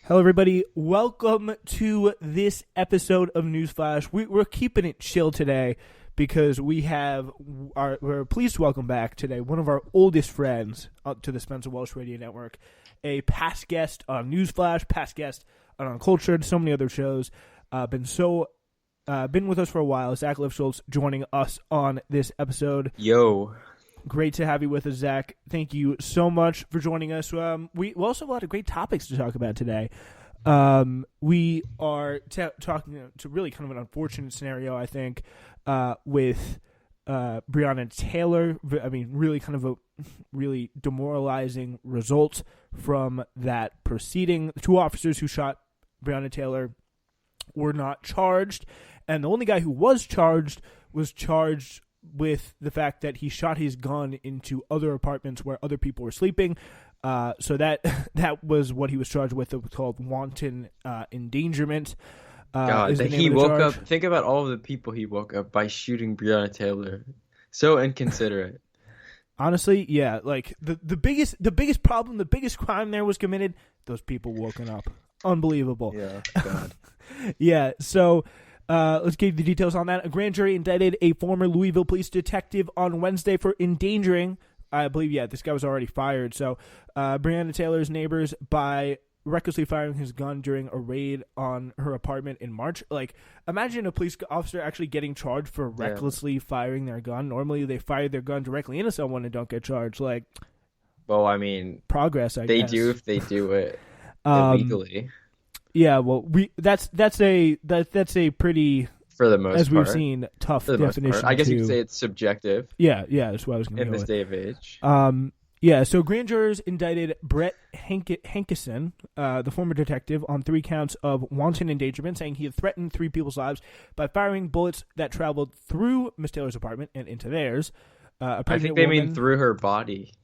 Hello, everybody. Welcome to this episode of Newsflash. We're keeping it chill today because we're pleased to welcome back today one of our oldest friends to the Spencer Welsh Radio Network, a past guest on Newsflash, past guest on Uncultured, so many other shows. Been with us for a while. Zach Lifschultz joining us on this episode. Yo. Great to have you with us, Zach. Thank you so much for joining us. We also have a lot of great topics to talk about today. We are talking to really kind of an unfortunate scenario, I think, with Breonna Taylor. I mean, really kind of a really demoralizing result from that proceeding. The two officers who shot Breonna Taylor were not charged, and the only guy who was charged with the fact that he shot his gun into other apartments where other people were sleeping. So that was what he was charged with. It was called wanton endangerment. God, he woke up. Think about all of the people he woke up by shooting Breonna Taylor. So inconsiderate. Honestly, yeah. Like the biggest problem, the biggest crime there was committed. Those people woken up. Unbelievable. Yeah. God. Yeah. So. Let's give the details on that. A grand jury indicted a former Louisville police detective on Wednesday for endangering, I believe, this guy was already fired. So, Breonna Taylor's neighbors by recklessly firing his gun during a raid on her apartment in March. Like, imagine a police officer actually getting charged for recklessly firing their gun. Normally, they fire their gun directly into someone and don't get charged. Like, well, I mean, progress, I guess. They do if they do it illegally. Yeah, well, that's a pretty, for the most part, as we've seen, tough definition. I guess you could say it's subjective. Yeah, that's what I was going to in this day of age. So grand jurors indicted Brett Hankison, the former detective, on 3 counts of wanton endangerment, saying he had threatened 3 people's lives by firing bullets that traveled through Miss Taylor's apartment and into theirs. I think they mean through her body.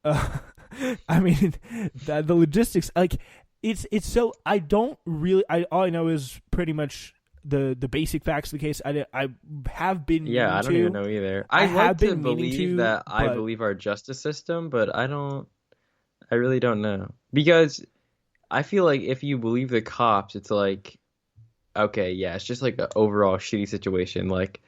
I mean, the logistics, like. It's so I don't really all I know is pretty much the basic facts of the case. I have been I don't even know either. I like to believe that I believe our justice system, but I really don't know, because I feel like if you believe the cops, it's like, okay, yeah, it's just like an overall shitty situation. Like,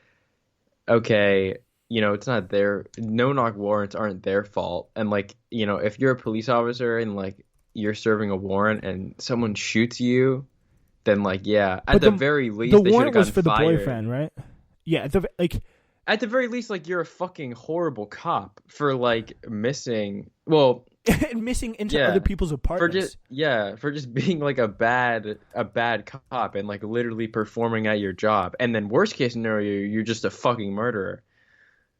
okay, it's not their no-knock warrants aren't their fault, and like, if you're a police officer and like you're serving a warrant and someone shoots you, then like, at the very least, the warrant was for fired. The boyfriend, right? Yeah, at the very least, like, you're a fucking horrible cop for like missing. Well, missing into other people's apartments. For just being like a bad cop and like literally performing at your job, and then worst case scenario, you're just a fucking murderer.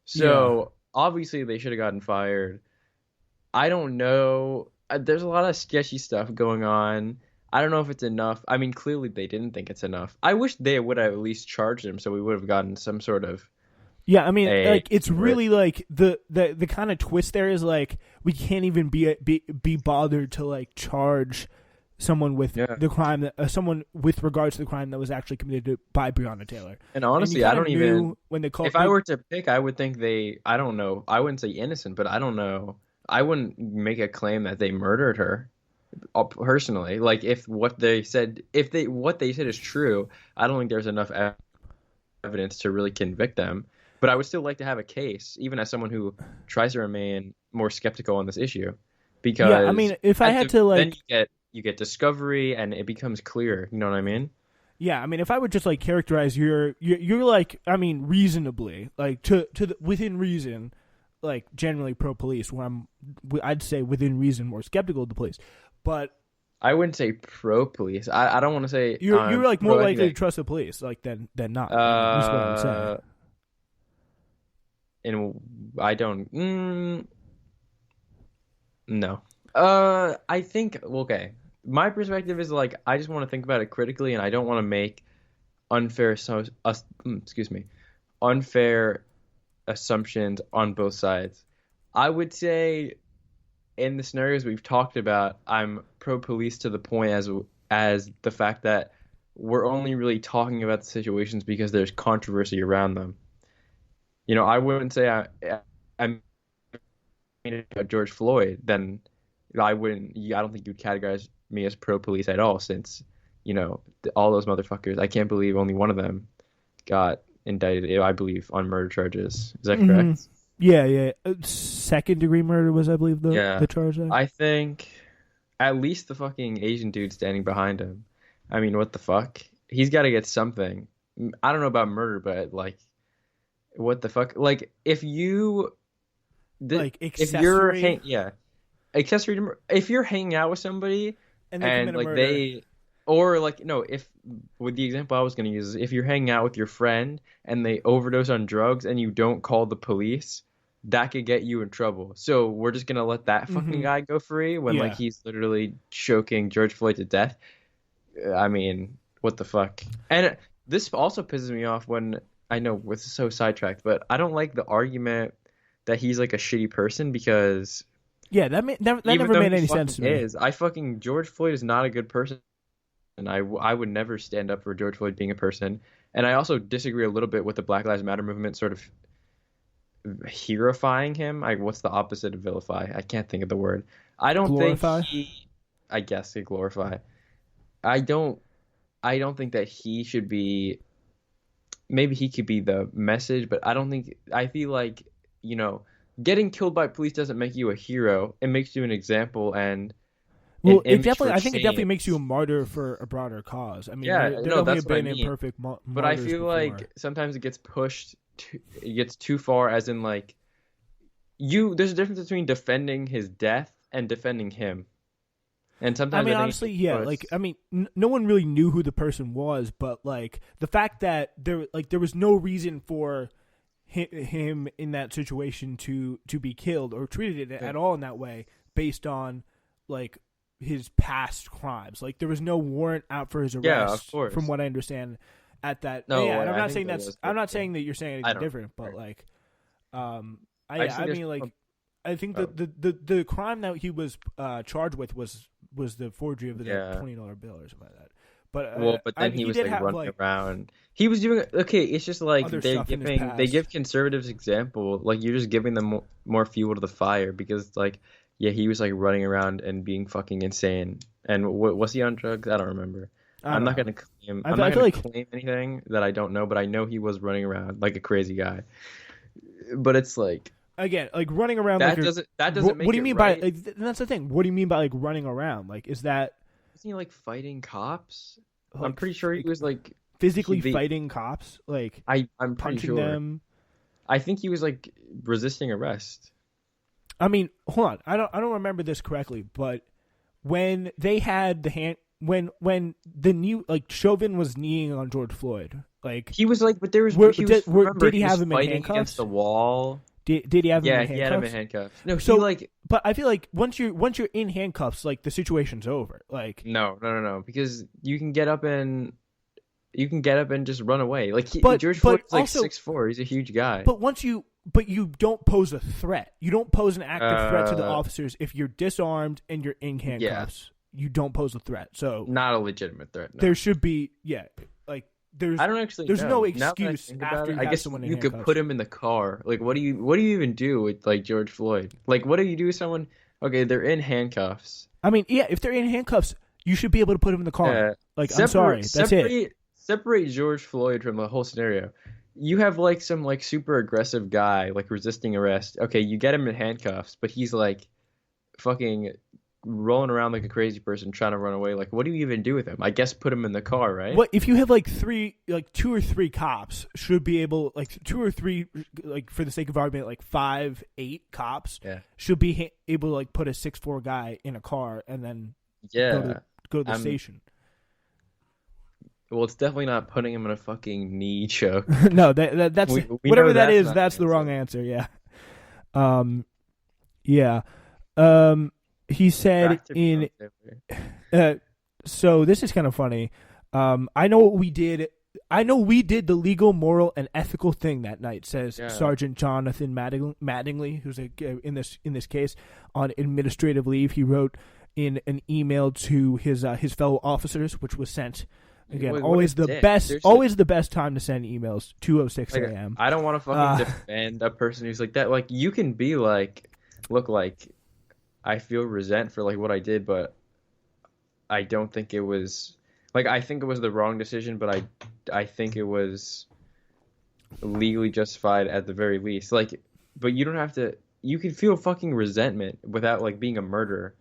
So obviously they should have gotten fired. I don't know. There's a lot of sketchy stuff going on. I don't know if it's enough. I mean, clearly they didn't think it's enough. I wish they would have at least charged him, so we would have gotten some sort of. Yeah, I mean, like, it's really like the kind of twist there is like we can't even be bothered to like charge someone with the crime someone with regards to the crime that was actually committed by Breonna Taylor. And honestly, I don't even. When they called, if I were to pick, I would think I don't know. I wouldn't say innocent, but I don't know. I wouldn't make a claim that they murdered her personally. Like, if what they said is true, I don't think there's enough evidence to really convict them. But I would still like to have a case, even as someone who tries to remain more skeptical on this issue, because I mean, if I had to like, then you get discovery and it becomes clear. You know what I mean? Yeah, I mean, if I would just like characterize you're like, I mean, reasonably, like within reason. Like, generally pro-police, where I'd say within reason more skeptical of the police, but I wouldn't say pro-police. I don't want to say you're like more likely to trust the police like than not. That's what I'm saying. And I don't. No. I think okay. My perspective is like, I just want to think about it critically, and I don't want to make unfair assumptions on both sides. I would say in the scenarios we've talked about, I'm pro-police to the point as the fact that we're only really talking about the situations because there's controversy around them. I wouldn't say I'm George Floyd, then I don't think you'd categorize me as pro police at all, since all those motherfuckers. I can't believe only one of them got indicted, I believe, on murder charges. Is that correct? Yeah. Second degree murder was, I believe, the charge there. I think at least the fucking Asian dude standing behind him. I mean, what the fuck? He's got to get something. I don't know about murder, but like, what the fuck? Like, if you accessory, accessory to if you're hanging out with somebody and like if with the example I was going to use, if you're hanging out with your friend and they overdose on drugs and you don't call the police, that could get you in trouble. So we're just going to let that fucking guy go free when like he's literally choking George Floyd to death. I mean, what the fuck? And this also pisses me off when, I know we're so sidetracked, but I don't like the argument that he's like a shitty person, because that never made any sense to me. George Floyd is not a good person, and I would never stand up for George Floyd being a person. And I also disagree a little bit with the Black Lives Matter movement sort of heroifying him. What's the opposite of vilify? I can't think of the word. I don't glorify? think I guess they glorify. I don't think that he should be. Maybe he could be the message, but I feel like, getting killed by police doesn't make you a hero. It makes you an example and I think it definitely makes you a martyr for a broader cause. I mean, that's what I mean. Imperfect but I feel like sometimes it gets pushed. It gets too far, as in like there's a difference between defending his death and defending him. And sometimes honestly, no one really knew who the person was, but like the fact that there was no reason for him in that situation to be killed or treated at all in that way based on like his past crimes. Like there was no warrant out for his arrest. Yeah, of course. From what I understand at that. No, and I'm not saying that you're saying anything different, but like, I think the crime that he was charged with was the forgery of the $20 bill or something like that. But then he was like running around. He was doing okay. It's just like they give conservatives example. Like you're just giving them more fuel to the fire, because like he was like running around and being fucking insane. And was he on drugs? I don't remember. I'm not gonna claim. I'm not gonna claim anything that I don't know, but I know he was running around like a crazy guy. But it's like, again, like running around. That doesn't make. What do you mean right. by? Like, that's the thing. What do you mean by like running around? Like, is that? Wasn't he like fighting cops? Like, I'm pretty sure he was like physically fighting cops. Like I'm pretty punching sure. them. I think he was like resisting arrest. I mean, hold on. I don't remember this correctly, but when they had the hand, when the new Chauvin was kneeing on George Floyd, like he was like, but there was did he have him in handcuffs against the wall? Did he have him in handcuffs? Yeah, he had him in handcuffs. No, but I feel like once you're in handcuffs, like the situation's over. Like no, because you can get up and just run away. Like George Floyd's like 6'4". He's a huge guy. But you don't pose a threat. You don't pose an active threat to the officers if you're disarmed and you're in handcuffs. You don't pose a threat. So not a legitimate threat. No. There should be I don't actually. There's know. no excuse after I guess someone in you handcuffs. could put him in the car. Like, what do you even do with like George Floyd? Like, what do you do with someone? Okay, they're in handcuffs. I mean, if they're in handcuffs, you should be able to put him in the car. I'm sorry, that's it. Separate George Floyd from the whole scenario. You have like some like super aggressive guy like resisting arrest. Okay, you get him in handcuffs, but he's like fucking rolling around like a crazy person trying to run away. Like, what do you even do with him? I guess put him in the car, right? What if you have two or three cops should be able, two or three, for the sake of argument, 5, 8 cops should be able to put a 6'4" guy in a car and then go to the station. Well, it's definitely not putting him in a fucking knee choke. No, that's we whatever that is. That's the wrong answer. Yeah. He said so this is kind of funny. I know what we did. I know we did the legal, moral, and ethical thing that night, says Sergeant Jonathan Mattingly, who's in this case on administrative leave. He wrote in an email to his fellow officers, which was sent. Again, always the best time to send emails, 2:06 a.m. I don't want to fucking defend a person who's like that. Like, you can be like, look, like, I feel resent for what I did, but I don't think it was like I think it was the wrong decision, but I think it was legally justified at the very least. Like, but you don't have to. You can feel fucking resentment without like being a murderer.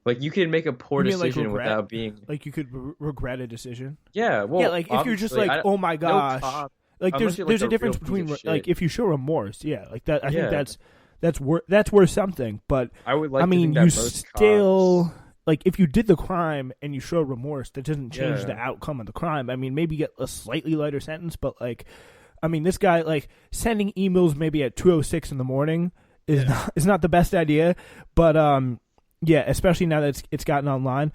Like you can make a poor decision without being like you could regret a decision. Yeah, well, yeah, like if you're just like, oh my gosh, no like there's a difference between like if you show remorse, yeah, like that. I think that's worth something. But I would like. I mean, to think that you still like if you did the crime and you show remorse, that doesn't change the outcome of the crime. I mean, maybe get a slightly lighter sentence, but like, I mean, this guy like sending emails maybe at 2:06 in the morning is not the best idea, but yeah, especially now that it's gotten online.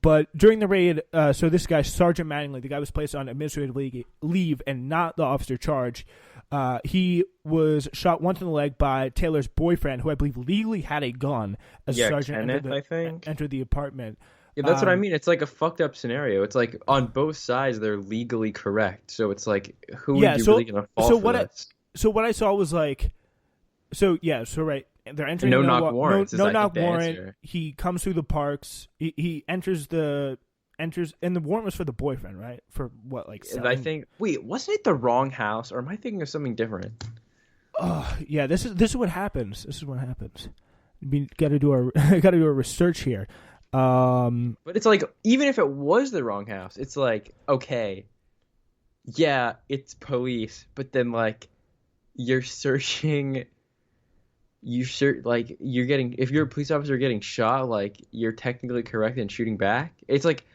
But during the raid, so this guy, Sergeant Mattingly, the guy was placed on administrative leave and not the officer charged. He was shot once in the leg by Taylor's boyfriend, who I believe legally had a gun as Sergeant entered the apartment. Yeah, that's what I mean. It's like a fucked up scenario. It's like on both sides they're legally correct. So it's like, who are you really going to fall for this? So what I saw was like, right. They're entering no knock warrants. No knock warrant. Answer. He comes through the parks. He enters, and the warrant was for the boyfriend, right? For what, like? I think. Wait, wasn't it the wrong house, or am I thinking of something different? Yeah. This is what happens. This is what happens. We got to do our research here. But it's like, even if it was the wrong house, it's like, okay, yeah, it's police, but then like you're searching. You're getting, if you're a police officer getting shot, like you're technically correct in shooting back. It's like,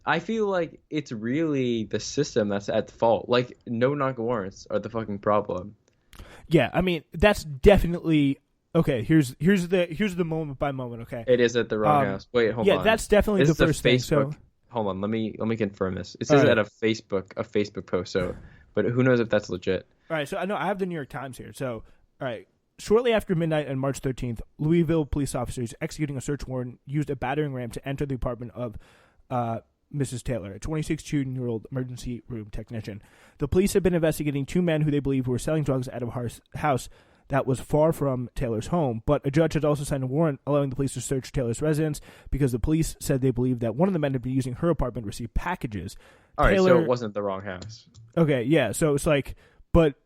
I feel like it's really the system that's at fault. Like no knock warrants are the fucking problem. Yeah, I mean that's definitely okay. Here's the moment by moment. Okay, it is at the wrong house. Wait, hold on. Yeah, that's definitely the first thing. So hold on, let me confirm this. It says at a Facebook post. So, but who knows if that's legit? All right, so I know I have the New York Times here. So all right. Shortly after midnight on March 13th, Louisville police officers executing a search warrant used a battering ram to enter the apartment of Mrs. Taylor, a 26-year-old emergency room technician. The police had been investigating two men who they believe were selling drugs out of a house that was far from Taylor's home, but a judge had also signed a warrant allowing the police to search Taylor's residence because the police said they believed that one of the men had been using her apartment to receive packages. All right, so it wasn't the wrong house. Okay, yeah, so it's like, but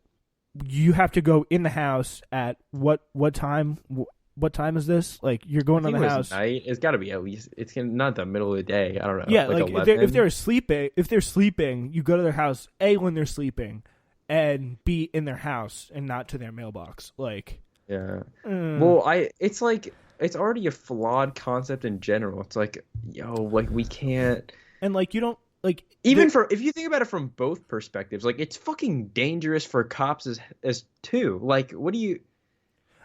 you have to go in the house at what time? What time is this? Like you're going on the house. Night. It's got to be at least. It's not the middle of the day. I don't know. Yeah, like if they're sleeping, you go to their house when they're sleeping, and B in their house and not to their mailbox. Like well, it's like it's already a flawed concept in general. It's like like we can't and like you don't. Like even if you think about it from both perspectives, like it's fucking dangerous for cops as too. Like, what do you?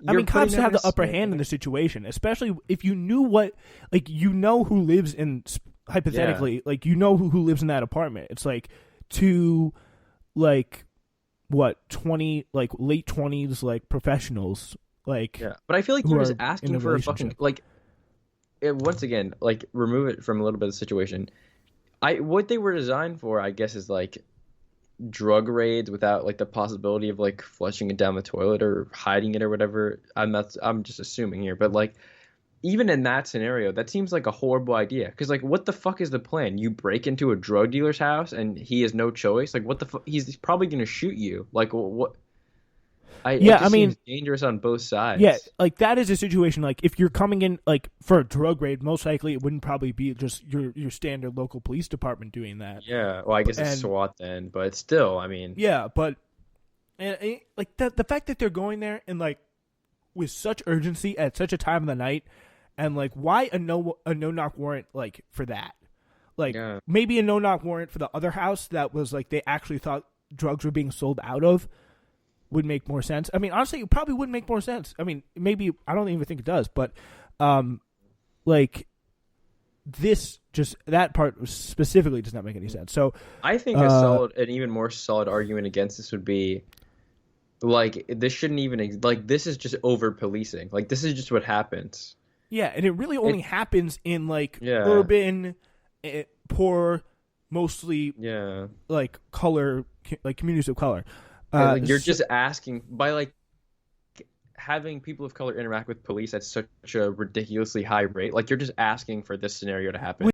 I mean, cops have the upper hand in the situation, especially if you knew who lives in hypothetically, like who lives in that apartment. It's like two, like what 20, like late 20s, like professionals, like But I feel like you're just asking for a fucking like. Once again, like remove it from a little bit of the situation. What they were designed for, I guess, is like drug raids without like the possibility of like flushing it down the toilet or hiding it or whatever. I'm just assuming here, but like even in that scenario, that seems like a horrible idea. Because like, what the fuck is the plan? You break into a drug dealer's house and he has no choice. Like, what the fuck? He's probably gonna shoot you. Like, what? I mean, seems dangerous on both sides. Yeah, like that is a situation. Like if you're coming in like for a drug raid, most likely it wouldn't probably be just your standard local police department doing that. Yeah, well, I guess it's SWAT then, but still, I mean. Yeah, but like the fact that they're going there and like with such urgency at such a time of the night, and like why a no knock warrant like for that? Like maybe a no knock warrant for the other house that was like they actually thought drugs were being sold out of. Would make more sense. I mean, honestly, it probably would make more sense. I mean, maybe I don't even think it does, but like this, just that part specifically does not make any sense. So I think an even more solid argument against this would be like this shouldn't even like this is just over policing. Like this is just what happens. Yeah, and it really only happens in like urban, poor, mostly like color, like communities of color. Like you're just asking by like having people of color interact with police at such a ridiculously high rate. Like, you're just asking for this scenario to happen.